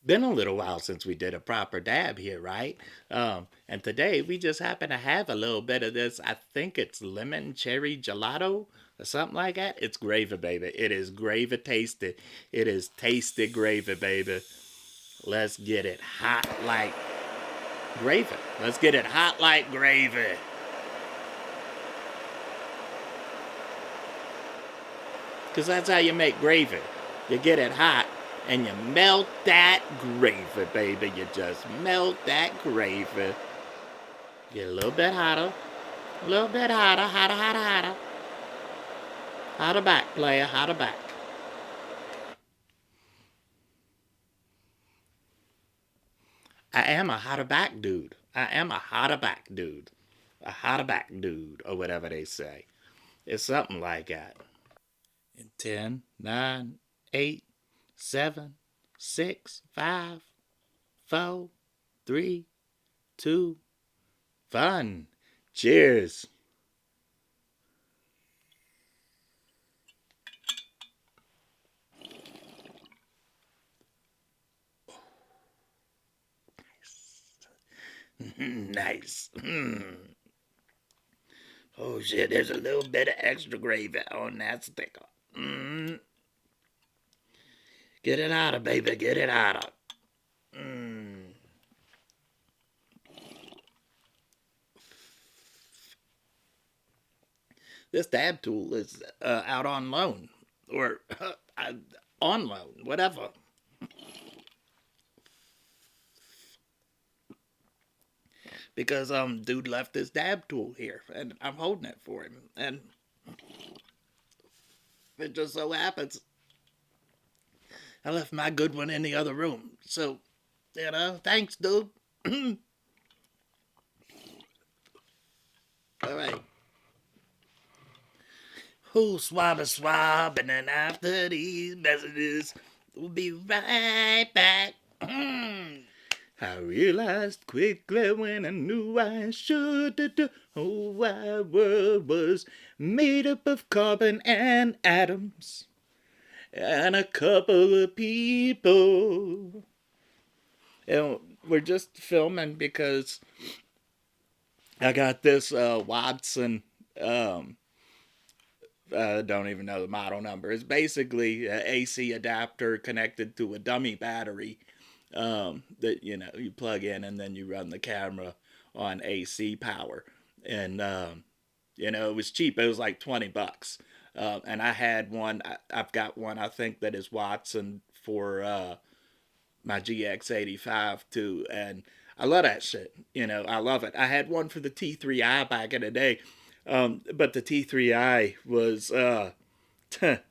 been a little while since we did a proper dab here, right? And today we just happen to have a little bit of this. I think it's lemon cherry gelato or something like that. It's gravy, baby. It is gravy tasted. It is tasty gravy, baby. Let's get it hot like gravy. Let's get it hot like gravy. Because that's how you make gravy. You get it hot and you melt that gravy, baby. You just melt that gravy. Get a little bit hotter. A little bit hotter, hotter, hotter, hotter. Hotter back, player, hotter back. I am a hotter back dude. I am a hotter back dude. A hotter back dude, or whatever they say. It's something like that. In 10, 9, 8, 7, 6, 5, 4, 3, 2, fun. Cheers. Nice. Oh shit, there's a little bit of extra gravy on that sticker. Get it out of, baby, get it out of. This dab tool is out on loan, or on loan, whatever. Because dude left this dab tool here, and I'm holding it for him, and it just so happens I left my good one in the other room. So, thanks, dude. All right. Who swab a swab, and then after these messages, we'll be right back. I realized quickly when I knew I should. The whole wide world was made up of carbon and atoms, and a couple of people. And we're just filming because I got this Watson. I don't even know the model number. It's basically an AC adapter connected to a dummy battery that you plug in and then you run the camera on AC power. And it was cheap. It was like $20. And I had one. I've got one. I think that is Watson for my GX5 too, and I love that shit. I love it. I had one for the T3i back in the day, but the T3i was it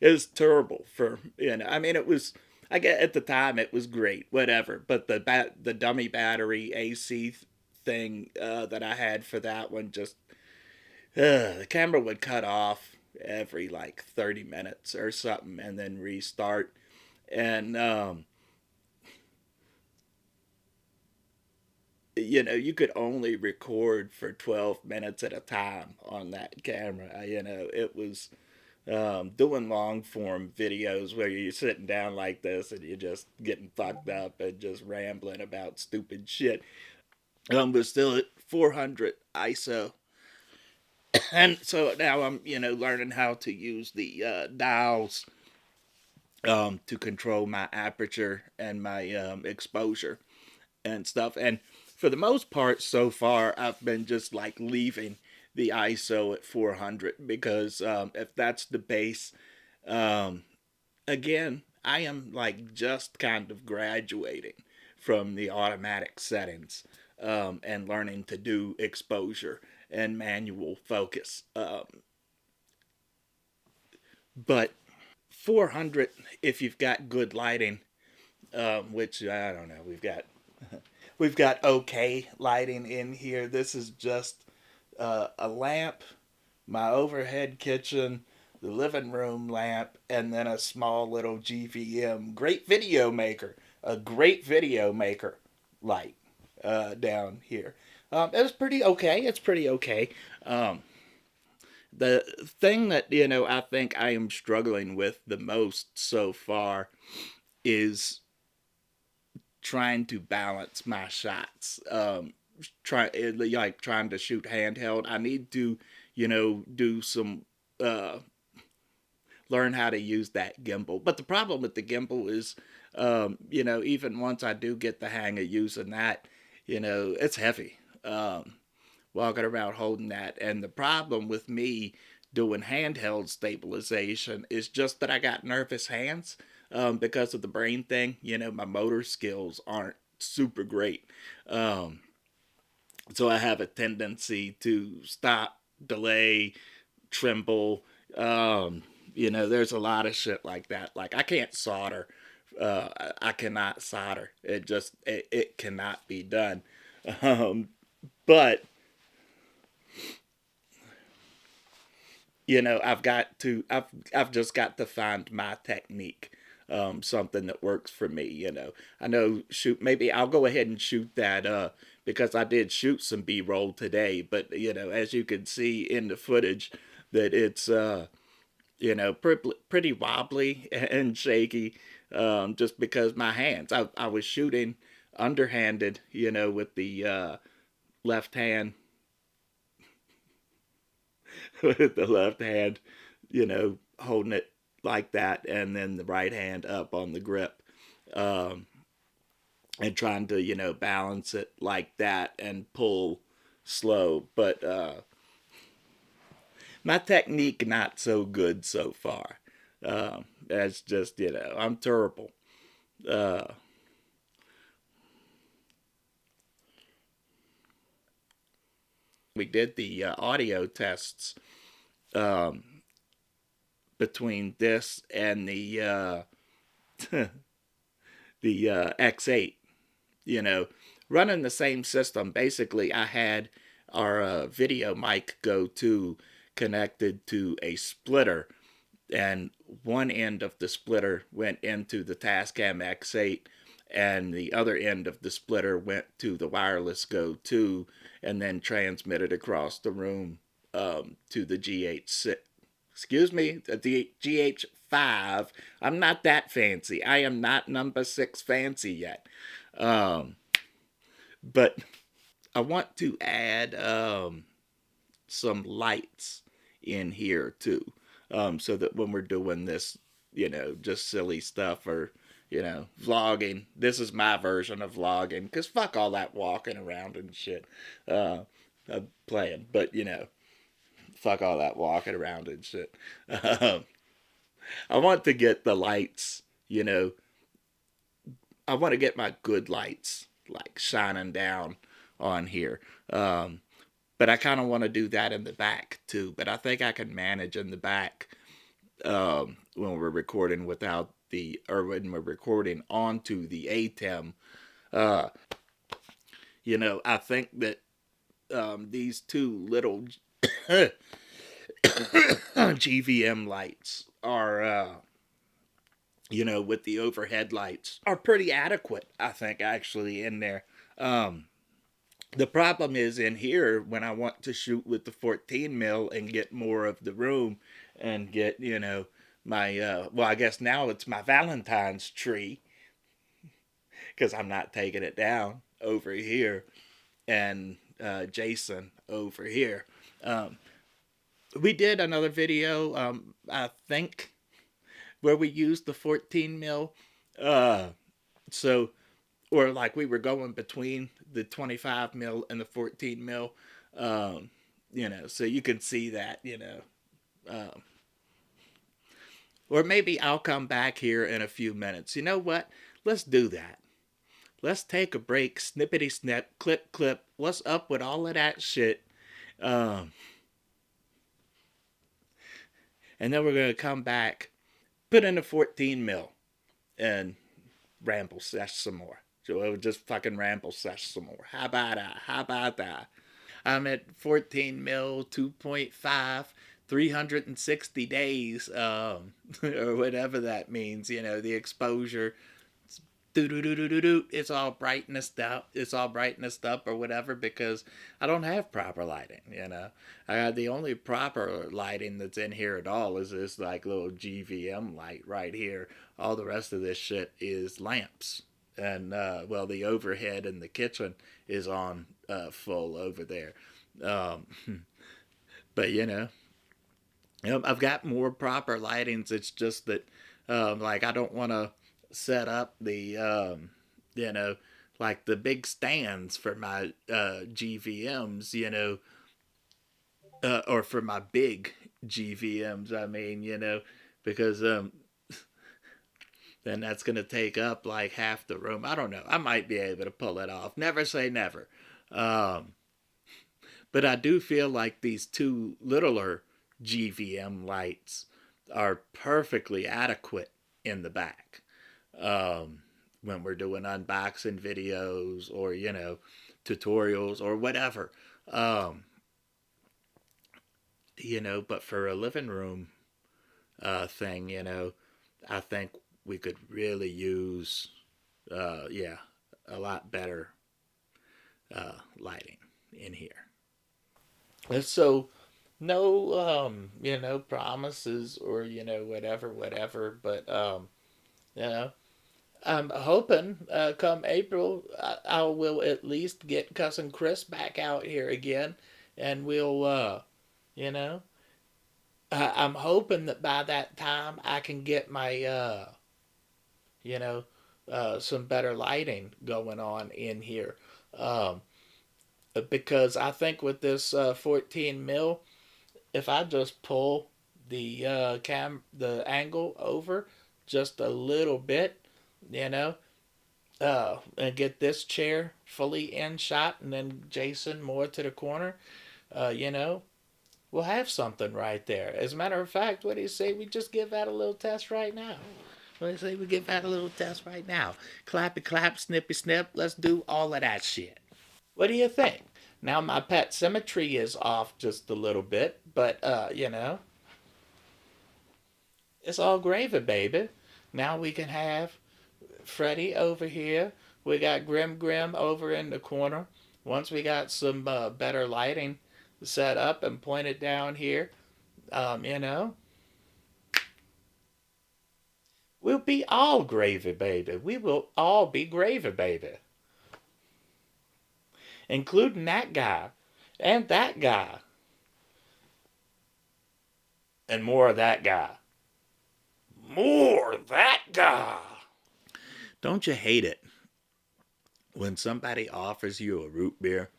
was terrible for I mean, it was. I get at the time it was great, whatever. But the dummy battery AC thing that I had for that one just the camera would cut off every like 30 minutes or something and then restart. And you could only record for 12 minutes at a time on that camera. It was doing long form videos where you're sitting down like this and you're just getting fucked up and just rambling about stupid shit. But still at 400 ISO. And so now I'm, learning how to use the dials to control my aperture and my exposure and stuff. And for the most part, so far, I've been just like leaving the ISO at 400 because if that's the base, um, again, I am like just kind of graduating from the automatic settings and learning to do exposure and manual focus. But 400, if you've got good lighting, which I don't know, we've got okay lighting in here. This is just a lamp, my overhead kitchen, the living room lamp, and then a small little GVM. Great video maker. A great video maker light down here. It's pretty okay. It's pretty okay. Um, the thing that I think I am struggling with the most so far is trying to balance my shots. Trying to shoot handheld. I need to, do some uh, learn how to use that gimbal. But the problem with the gimbal is, even once I do get the hang of using that, it's heavy. Walking around holding that. And the problem with me doing handheld stabilization is just that I got nervous hands because of the brain thing. My motor skills aren't super great. Um, so I have a tendency to stop, delay, tremble. Um, there's a lot of shit like that. Like I can't solder. I cannot solder. It cannot be done. Um, but I've just got to find my technique, something that works for me. I know, shoot, maybe I'll go ahead and shoot that because I did shoot some b-roll today, but as you can see in the footage, that it's pretty wobbly and shaky, just because my hands, I was shooting underhanded, with the left hand with the left hand, holding it like that, and then the right hand up on the grip, um, and trying to, balance it like that and pull slow. But my technique not so good so far. That's just, I'm terrible. Uh, we did the audio tests um, between this and the X8. you know, Running the same system. Basically, I had our video mic go to connected to a splitter, and one end of the splitter went into the Tascam X8, and the other end of the splitter went to the wireless Go 2, and then transmitted across the room to the GH6. Excuse me, the GH5. I'm not that fancy. I am not number 6 fancy yet. Um, but I want to add some lights in here too, so that when we're doing this, just silly stuff or vlogging, this is my version of vlogging. Cause fuck all that walking around and shit. I'm playing, but fuck all that walking around and shit. Um, I want to get the lights. I want to get my good lights like shining down on here. But I kind of want to do that in the back too. But I think I can manage in the back when we're recording when we're recording onto the ATEM. Uh, I think that these two little GVM lights are, with the overhead lights, are pretty adequate, I think, actually, in there. Um, The problem is in here when I want to shoot with the 14 mil and get more of the room and get, my, well, I guess now it's my Valentine's tree because I'm not taking it down over here, and Jason over here. Um, we did another video, I think, where we used the 14 mil. Uh, so or like we were going between the 25 mil and the 14 mil, so you can see that, um, or maybe I'll come back here in a few minutes. You know what? Let's do that. Let's take a break, snippety snip, clip clip. What's up with all of that shit? Um, and then we're gonna come back, put in the 14 mil, and ramble sesh some more. So it would just fucking ramble sesh some more. How about that? How about that? I'm at 14 mil, 2.5, 360 days, or whatever that means. The exposure. do do do do do do. It's all brightnessed up or whatever because I don't have proper lighting. You know, I got the only proper lighting that's in here at all is this like little GVM light right here. All the rest of this shit is lamps, and well, the overhead in the kitchen is on full over there. Um, but I've got more proper lightings. It's just that, like, I don't want to set up the, you know, like the big stands for my GVMs, or for my big GVMs. I mean, because then that's going to take up like half the room. I don't know. I might be able to pull it off. Never say never. Um, but I do feel like these two littler GVM lights are perfectly adequate in the back, when we're doing unboxing videos or, tutorials or whatever. Um, but for a living room thing, I think we could really use, yeah, a lot better lighting in here. And so, no, promises or, whatever. But, you know, I'm hoping come April, I will at least get Cousin Chris back out here again. And we'll, you know, I'm hoping that by that time I can get my, you know, some better lighting going on in here. Um, because I think with this 14 mil, if I just pull the angle over just a little bit, you know, and get this chair fully in shot, and then Jason more to the corner, you know, we'll have something right there. As a matter of fact, what do you say we just give that a little test right now? What do you say we give that a little test right now? Clappy clap, snippy snip. Let's do all of that shit. What do you think? Now my pet symmetry is off just a little bit, but it's all gravy, baby. Now we can have Freddy over here. We got Grim over in the corner. Once we got some better lighting set up and pointed down here, um, you know, we'll be all gravy, baby. We will all be gravy, baby. Including that guy and that guy and more of that guy. More of that guy. Don't you hate it when somebody offers you a root beer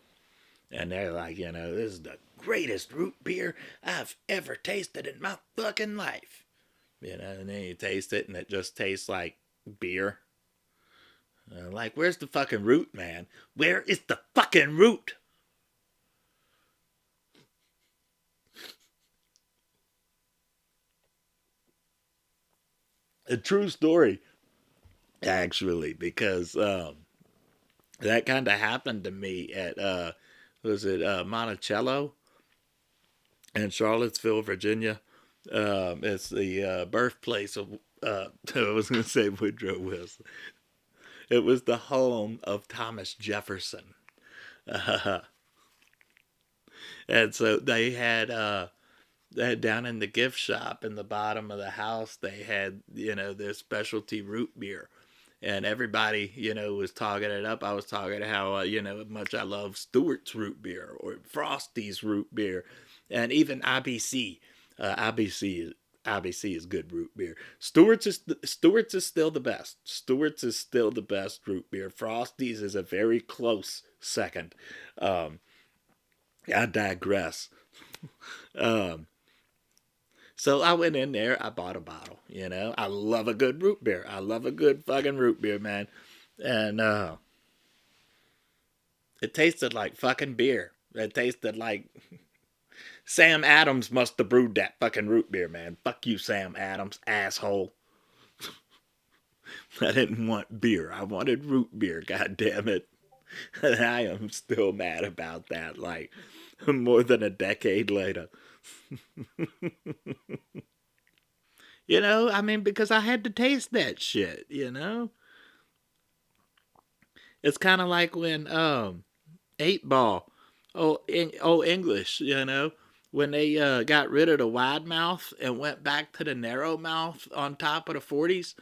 and they're like, this is the greatest root beer I've ever tasted in my fucking life. And then you taste it and it just tastes like beer. Like, where's the fucking root, man? Where is the fucking root? A true story, actually, because that kind of happened to me at, was it Monticello in Charlottesville, Virginia. It's the birthplace of, I was going to say Woodrow Wilson. It was the home of Thomas Jefferson. Uh, and so they had down in the gift shop in the bottom of the house, they had, their specialty root beer. And everybody, was talking it up. I was talking how, much I love Stewart's root beer or Frosty's root beer and even IBC. IBC is good root beer. Stewart's is still the best. Stewart's is still the best root beer. Frosty's is a very close second. Um, I digress. Um, so I went in there. I bought a bottle. I love a good root beer. I love a good fucking root beer, man. And it tasted like fucking beer. It tasted like Sam Adams must have brewed that fucking root beer, man. Fuck you, Sam Adams, asshole. I didn't want beer. I wanted root beer, god damn it. And I am still mad about that, like, more than a decade later. I mean, because I had to taste that shit. It's kind of like when Eight Ball, oh English, when they got rid of the wide mouth and went back to the narrow mouth on top of the 40s,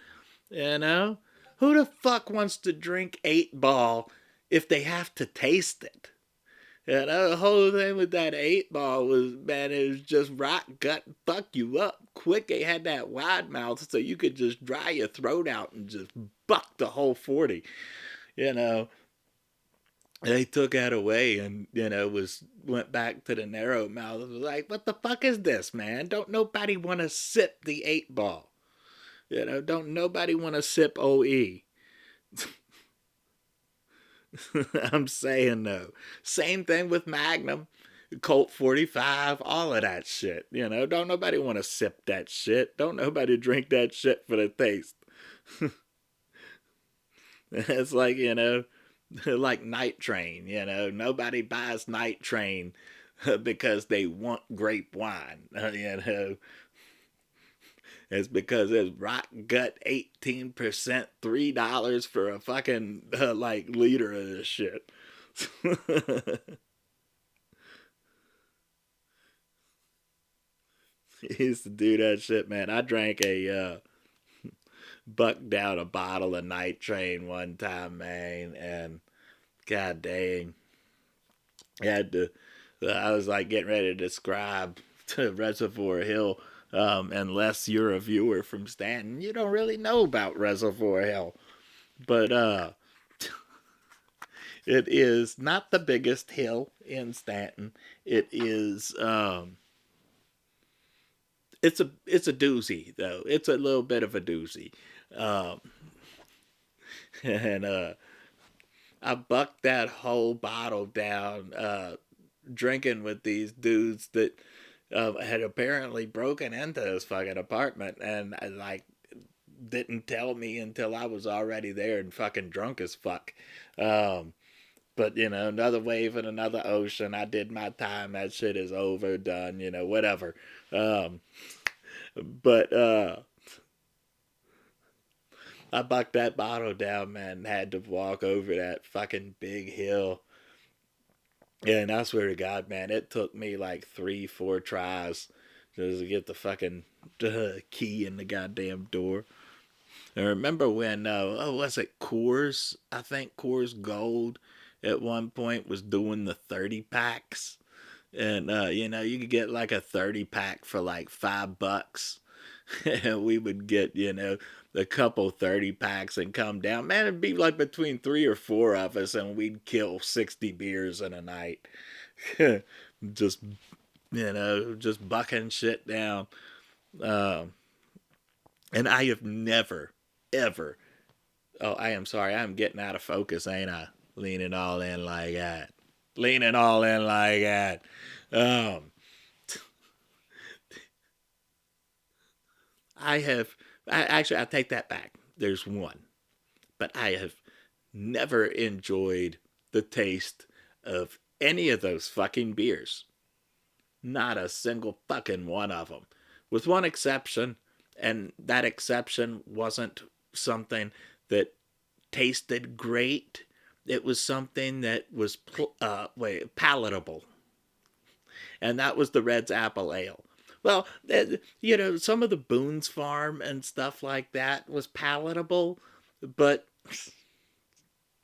you know, who the fuck wants to drink Eight Ball if they have to taste it? The whole thing with that Eight Ball was, man, it was just rot gut, fuck you up quick. They had that wide mouth so you could just dry your throat out and just buck the whole 40. You know, they took that away and was went back to the narrow mouth. It was like, what the fuck is this, man? Don't nobody want to sip the 8 ball. Don't nobody want to sip OE. I'm saying no. Same thing with Magnum, Colt 45, all of that shit. Don't nobody want to sip that shit. Don't nobody drink that shit for the taste. It's like, like Night Train, nobody buys Night Train because they want grape wine, It's because it's rock gut 18%, $3 for a fucking like liter of this shit. He used to do that shit, man. I drank bucked down a bottle of Night Train one time, man, and god dang, I had to. I was like getting ready to describe to Reservoir Hill. Unless you're a viewer from Stanton, you don't really know about Reservoir Hill. But it is not the biggest hill in Stanton. It is it's a doozy though. It's a little bit of a doozy. Um, and I bucked that whole bottle down, drinking with these dudes that had apparently broken into his fucking apartment, and I like didn't tell me until I was already there and fucking drunk as fuck. Um, but another wave in another ocean. I did my time. That shit is over, done. Whatever. Um, but I bucked that bottle down, man. And had to walk over that fucking big hill. And I swear to God, man, it took me like 3, 4 tries just to get the fucking key in the goddamn door. I remember when, was it Coors? I think Coors Gold at one point was doing the 30 packs. And, you could get like a 30 pack for like $5. And we would get, a couple 30 packs and come down. Man, it'd be like between 3 or 4 of us, and we'd kill 60 beers in a night. just, just bucking shit down. Um, and I have never, ever. Oh, I am sorry. I'm getting out of focus, ain't I? Leaning all in like that. Leaning all in like that. Um, I have. I take that back. There's one, but I have never enjoyed the taste of any of those fucking beers. Not a single fucking one of them. With one exception, and that exception wasn't something that tasted great. It was something that was palatable, and that was the Red's Apple Ale. Well, some of the Boone's Farm and stuff like that was palatable, but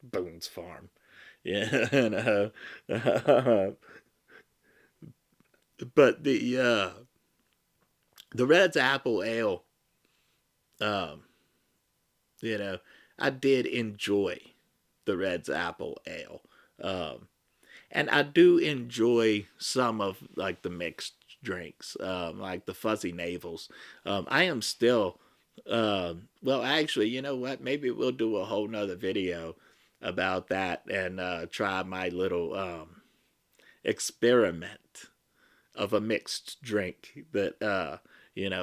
Boone's Farm, yeah, but the Red's Apple Ale, um, you know, I did enjoy the Red's Apple Ale. Um, and I do enjoy some of like the mixed drinks, like the fuzzy navels. I am still, well, actually, you know what? Maybe we'll do a whole nother video about that and try my little experiment of a mixed drink that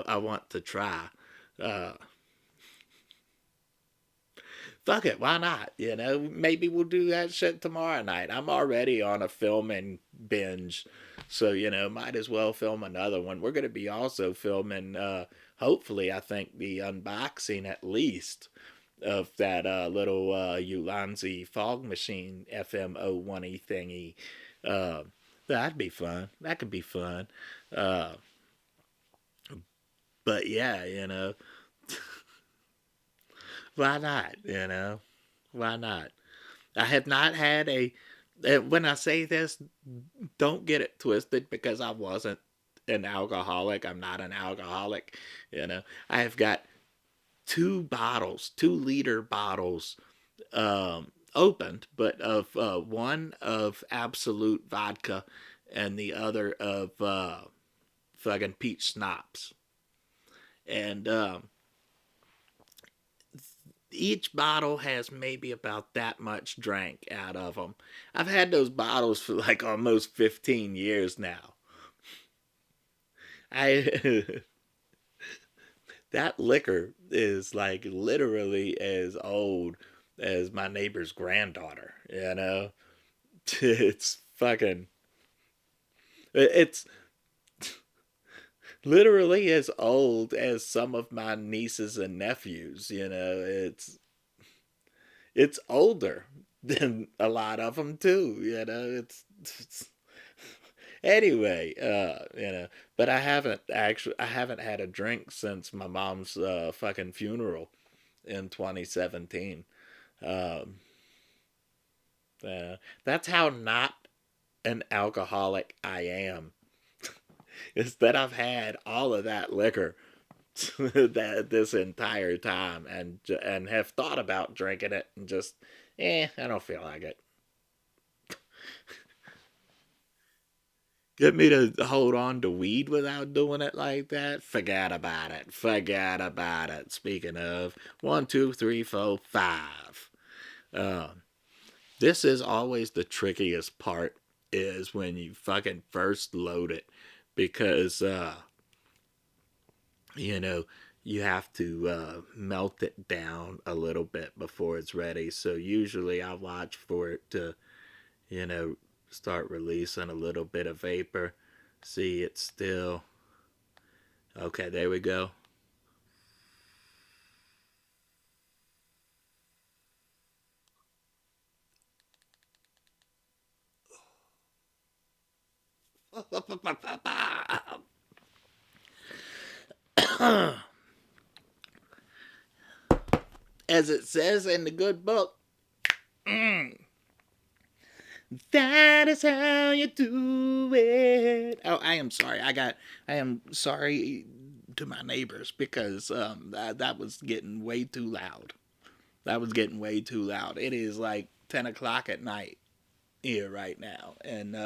I want to try. Uh, Fuck it, why not? Maybe we'll do that shit tomorrow night. I'm already on a filming binge, so might as well film another one. We're gonna be also filming, hopefully, I think the unboxing at least of that little Ulanzi fog machine FM01E thingy. Uh, that'd be fun. That could be fun. Uh, but yeah, why not? Why not? I have not had a. When I say this, don't get it twisted because I wasn't an alcoholic. I'm not an alcoholic. I have got two bottles, 2 liter bottles, opened, but of one of Absolute vodka and the other of fucking peach schnapps. And each bottle has maybe about that much drank out of them. I've had those bottles for like almost 15 years now. I that liquor is like literally as old as my neighbor's granddaughter. It's fucking. It's literally as old as some of my nieces and nephews. It's older than a lot of them too. It's anyway. But I haven't had a drink since my mom's fucking funeral in 2017. Um, that's how not an alcoholic I am. Is that I've had all of that liquor that this entire time and have thought about drinking it and just I don't feel like it. Get me to hold on to weed without doing it like that? Forget about it. Forget about it. Speaking of, one, two, three, four, five. Um, this is always the trickiest part is when you fucking first load it because you know, you have to melt it down a little bit before it's ready. So usually I watch for it to, you know, start releasing a little bit of vapor. See, it's still okay. There we go. As it says in the good book, that is how you do it. Oh, I am sorry. I am sorry to my neighbors because that was getting way too loud. That was getting way too loud. It is like 10 o'clock at night here right now, and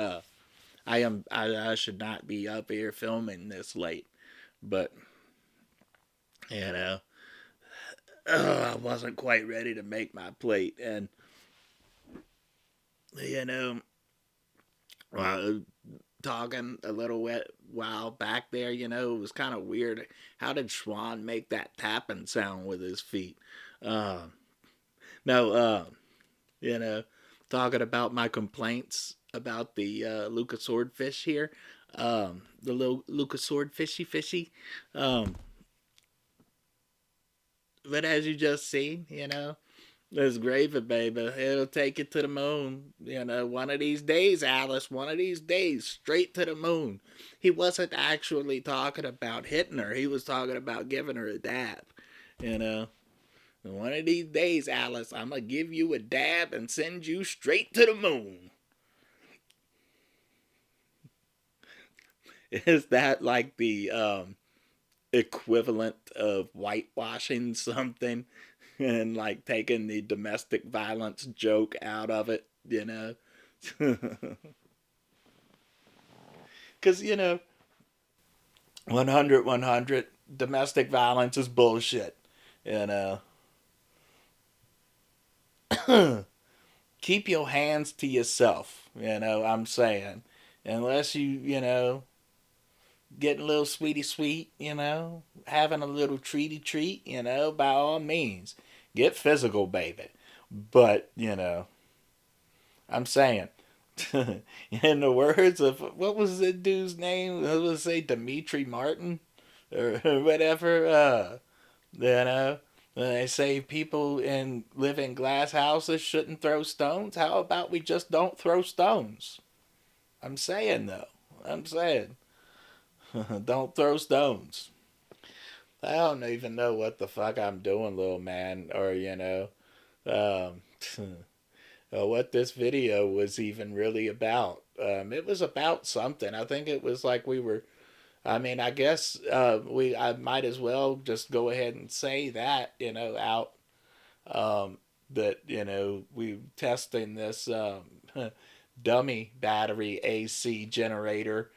I should not be up here filming this late, but you know I wasn't quite ready to make my plate, and you know well, talking a little while back there, it was kind of weird. How did Schwan make that tapping sound with his feet? Uh, no, you know, talking about my complaints about the Lucas swordfish here, the little Lucas swordfishy fishy. Um, but as you just seen, there's gravy, baby. It'll take you to the moon. One of these days, Alice, one of these days, straight to the moon. He wasn't actually talking about hitting her. He was talking about giving her a dab. You know, one of these days, Alice, I'm going to give you a dab and send you straight to the moon. Is that like the equivalent of whitewashing something and like taking the domestic violence joke out of it? Because, 100, 100, domestic violence is bullshit. You know, keep your hands to yourself. I'm saying. Unless getting a little sweetie sweet, having a little treaty treat, by all means, get physical, baby. But, I'm saying, in the words of, what was the dude's name? I was going to say Dimitri Martin or whatever, you know, They say people live in glass houses shouldn't throw stones. How about we just don't throw stones? I'm saying though. I'm saying don't throw stones. I don't even know what the fuck I'm doing, little man, or um, what this video was even really about. It was about something. I think it was like we were. I mean, I guess I might as well just go ahead and say that out um, that we testing this dummy battery AC generator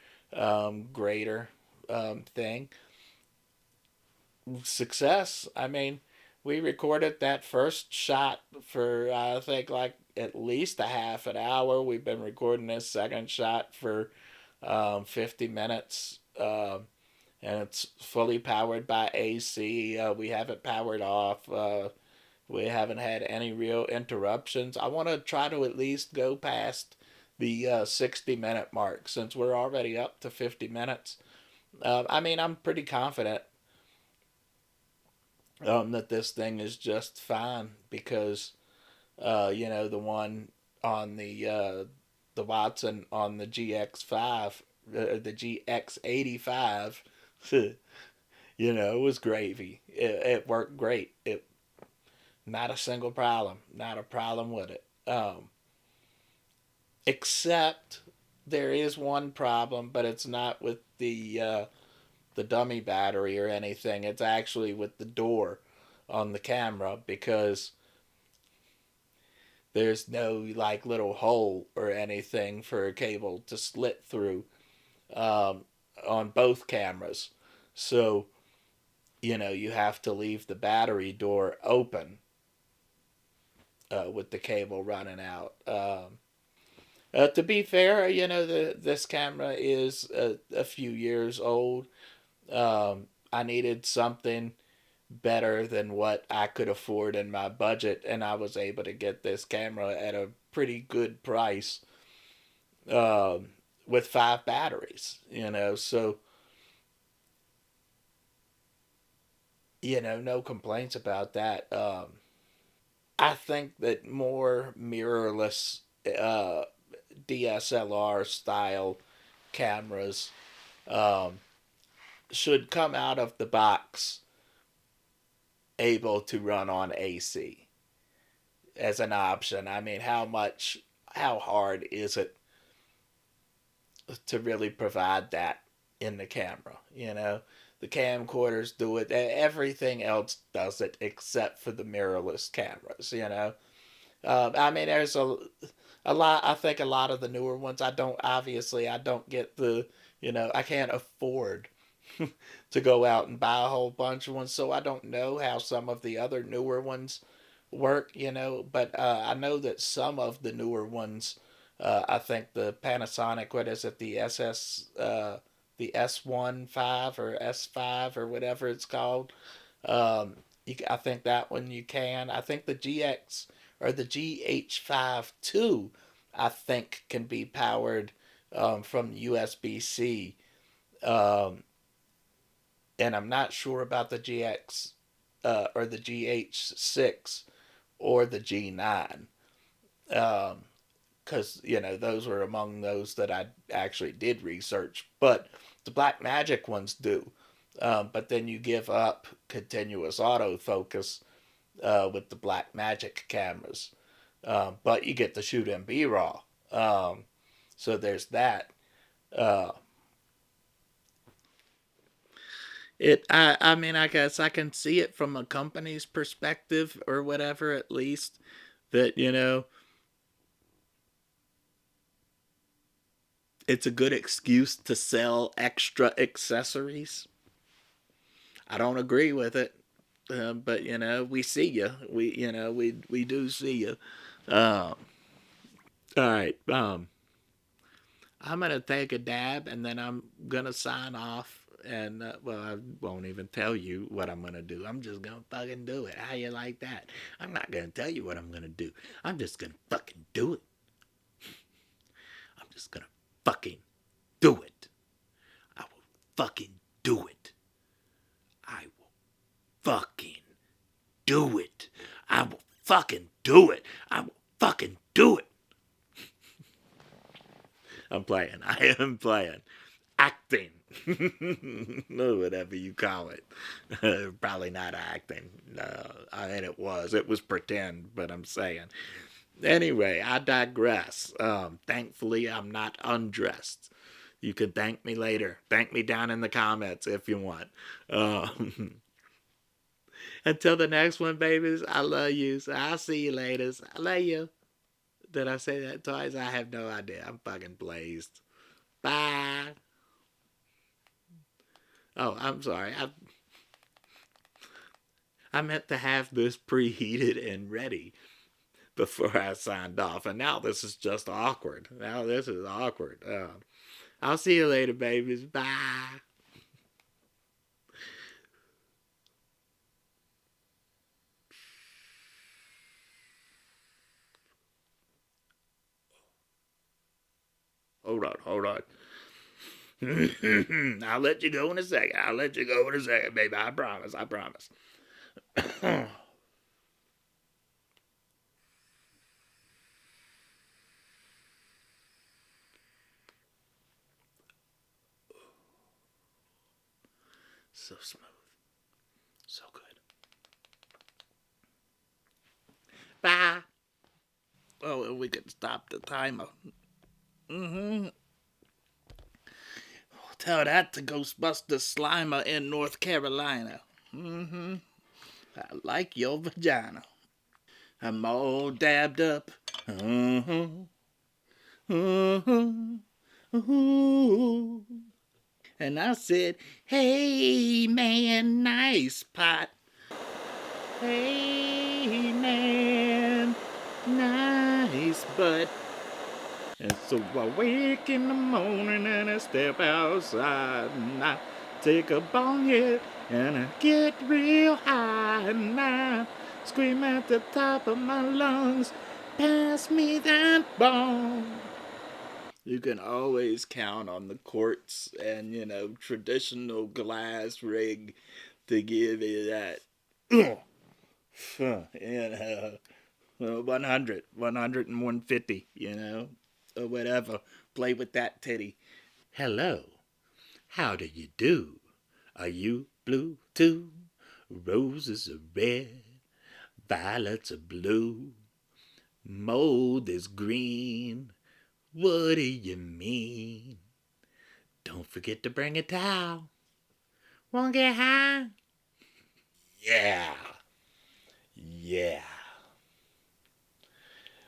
grader thing. Success. I mean, we recorded that first shot for I think like at least a half an hour. We've been recording this second shot for 50 minutes. And it's fully powered by AC. We have it powered off. We haven't had any real interruptions. I want to try to at least go past the 60-minute mark since we're already up to 50 minutes. I mean, I'm pretty confident that this thing is just fine because, the one on the Watson on the GX5, the GX85, it was gravy. It worked great. Not a single problem. Not a problem with it. Except there is one problem, but it's not with the dummy battery or anything. It's actually with the door on the camera because there's no like little hole or anything for a cable to slit through um, on both cameras. So you have to leave the battery door open with the cable running out. To be fair, this camera is a few years old. I needed something better than what I could afford in my budget, and I was able to get this camera at a pretty good price um, with 5 batteries. So no complaints about that. I think that more mirrorless uh, DSLR style cameras um, should come out of the box able to run on AC as an option. I mean, how hard is it to really provide that in the camera? The camcorders do it. Everything else does it except for the mirrorless cameras. I mean, there's a lot. I think a lot of the newer ones. I don't get I can't afford to go out and buy a whole bunch of ones, so I don't know how some of the other newer ones work. But I know that some of the newer ones. I think the Panasonic. What is it? The S15 or S5 or whatever it's called. I think that one you can. I think the GX or the GH5 too. I think can be powered from USB C. Um, and I'm not sure about the GX or the GH6 or the G9 because those were among those that I actually did research. But the Black Magic ones do. But then you give up continuous autofocus with the Black Magic cameras, but you get to shoot in B-raw. So there's that. Uh, I mean, I guess I can see it from a company's perspective or whatever, at least that it's a good excuse to sell extra accessories. I don't agree with it, but we see you. We do see you. All right. I'm gonna take a dab and then I'm gonna sign off. And well, I won't even tell you what I'm gonna do. I'm just gonna fucking do it. How you like that? I'm not gonna tell you what I'm gonna do. I'm just gonna fucking do it. I'm just gonna fucking do it. I will fucking do it. I will fucking do it. I will fucking do it. I will fucking do it. I'm playing. I am playing. Acting. Whatever you call it. Probably not acting. And it was. It was pretend, but I'm saying. Anyway, I digress. Thankfully, I'm not undressed. You can thank me later. Thank me down in the comments if you want. Until the next one, babies, I love you. So I'll see you later. I love you. Did I say that twice? I have no idea. I'm fucking blazed. Bye. Oh, I'm sorry. I meant to have this preheated and ready before I signed off. And now this is just awkward. Now this is awkward. I'll see you later, babies. Bye. Hold on. I'll let you go in a second. Baby. I promise. So smooth. So good. Bye. Oh, we could stop the timer. Tell that to Ghostbuster Slimer in North Carolina. I like your vagina. I'm all dabbed up. And I said, hey man, nice pot. Hey man, nice butt. And so I wake in the morning and I step outside and I take a bong hit and I get real high and I scream at the top of my lungs, pass me that bong. You can always count on the quartz and, traditional glass rig to give you that, 100, 100 and 150, or whatever. Play with that titty. Hello, how do you do? Are you blue too? Roses are red, violets are blue, mold is green. What do you mean? Don't forget to bring a towel. Won't get high? Yeah. Yeah.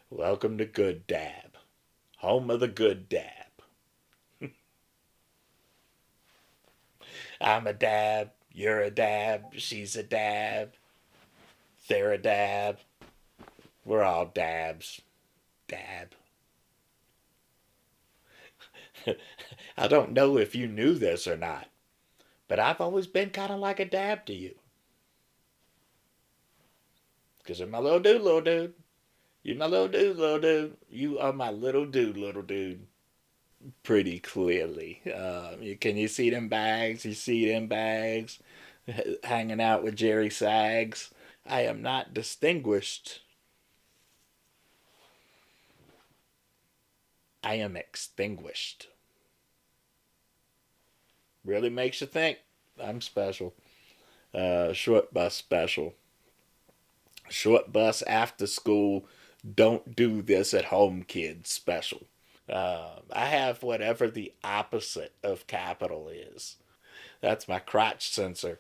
Welcome to Good Dab. Home of the Good Dab. I'm a dab. You're a dab. She's a dab. They're a dab. We're all dabs. Dab. I don't know if you knew this or not, but I've always been kind of like a dab to you. Because you're my little dude. You're my little dude. You are my little dude. Pretty clearly. Can you see them bags? You see them bags? Hanging out with Jerry Sags. I am not distinguished. I am extinguished. Really makes you think. I'm special. Short bus special. Short bus after school. Don't do this at home, kids special. I have whatever the opposite of capital is. That's my crotch sensor.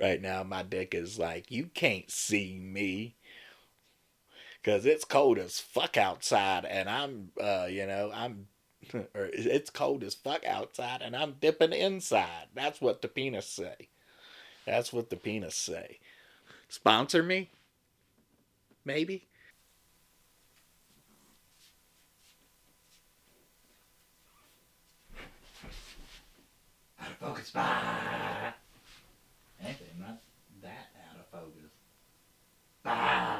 Right now, my dick is like, you can't see me. Because it's cold as fuck outside, and or it's cold as fuck outside, and I'm dipping inside. That's what the penis say. That's what the penis say. Sponsor me? Maybe? Out of focus. Bah! Actually, not that out of focus. Bah!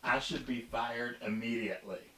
I should be fired immediately.